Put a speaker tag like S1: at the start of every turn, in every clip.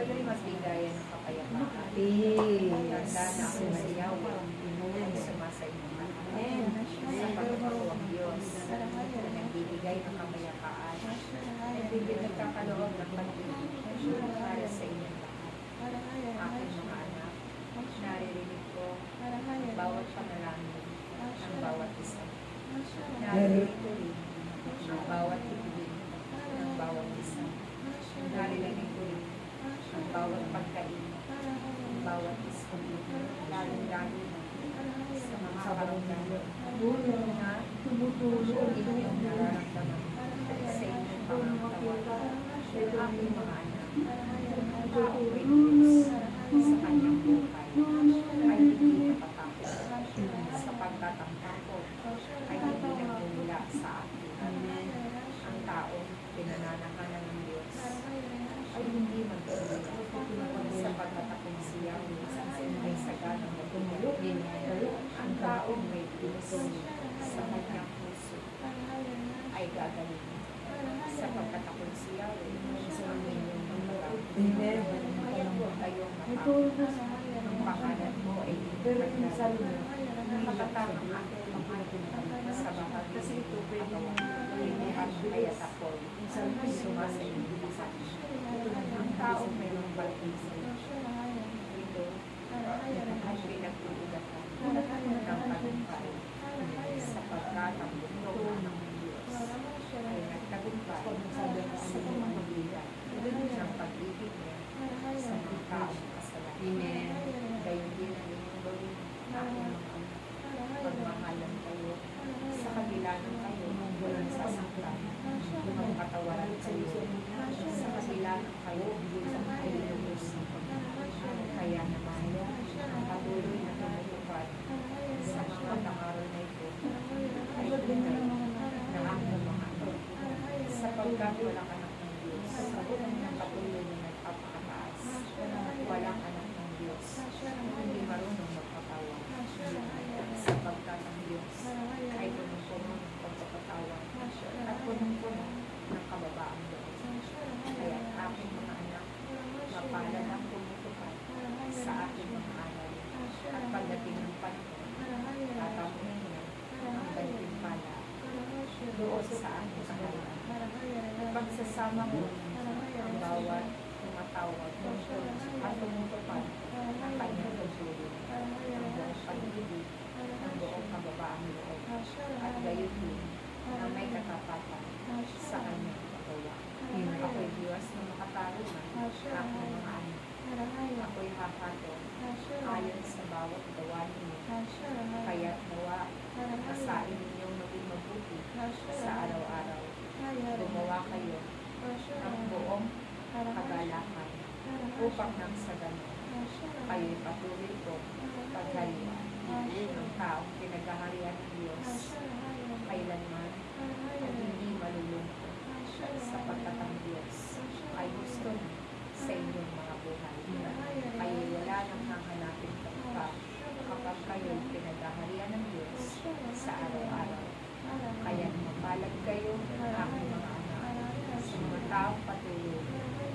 S1: kayo'y magbigayan ng kapayapaan. Tanda na ako sa Yahweh, ang sumasa inyong lahat. Sapagkat ako ang Diyos na nagbibigay ng kapayapaan, nagkakaloob ng pag-ibig para sa inyong lahat. Aking mga anak, naririnig ko ang bawat panalangin ng bawat isa. Naririnig ko rin ang bawat ibig ng bawat isa. Naririnig ko rin ang bawat pagkain ng bawat isa. Lalo-lalo sa mga karamdaman na tumutulong inyong nararamdaman sa inyong pangangatawa. Aking mga anak, ang tao may Diyos sa kanyang buhay ay hindi natatakot, sapagkat ang takot ay hindi nagmumula sa akin. Ang tao pinananahanan ng Diyos ay hindi magmumula, sapagkat akong si Yahweh ay saganang magmumula. Ang tao may Diyos sa kanyang puso ay gagalingin, sapagkat akong si Yahweh sa inyong mga huwag kayong matakot. Ang pangalan mo ay makatang ang aking pangalan sa bahagi ito at kaya tapoy sumasa inyo sa ang tao mayroong baptismo ito ay pinag-uugatan ng tagumpay sapagkat ang bundok ng Diyos ay nagtagumpay sa pamamagitan ng pag-ibig niya sa mga taong kasalanan. Gayon din ang inyong gawin aking mga anak. Pagmahalan kayo sa kabila ng kayo walang sasaktan. Magpatawaran kayo sa kabila ng kayo ay lubos ng pagmamahal. Kaya naman ang patuloy na tumutupad sa mga pangaral na ito ay tunay na aking mga anak. Sapagkat walang anak ng Diyos ang patuloy na nagpapakataas. Walang anak ng Diyos hindi marunong magpatawa. Sapagkat ang Diyos ay punong-puno ng pagpapatawa at punong-puno ng kababaang loob. Kaya aking mga anak, mapalad ang tumutupad sa aking mga aral at pagdating ng panahon, tatamuhin niya ang gantimpala doon sa aking aral. Pagsasama mo ang bawat tumatawag at tumutupad ang kanyang pagsulong, ang buong pag-ibig, ang buong kababaang loob, at gayon din na may katapatan sa kanyang pagawa. Ako'y Diyos na makatarungan aking mga anak. Ako'y hakato ayon sa bawat gawa ninyo. Kaya nawa masain ninyong maging mabuti sa araw-araw. Gumawa kayo ng buong kagalakan upang nang sa ganon kayo'y patuloy ko pagharian ng taong pinaghaharian ng Diyos kailanman at hindi malulungkot, sapagkat ang Diyos ay gusto na sa inyong mga buhay. Kayo'y wala nang hahanapin pa kapag kayo'y pinaghaharian ng Diyos sa araw-araw. Kaya mapalag kayo aking mga anak sa mga taong patuloy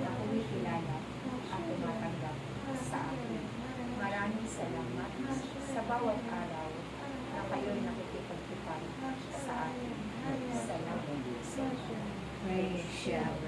S1: na kumikilala at tumatanggap sa akin. Maraming salamat sa bawat araw na kayo'y nakikipagtupad sa akin. Salamat sa inyo. Praise Yahweh.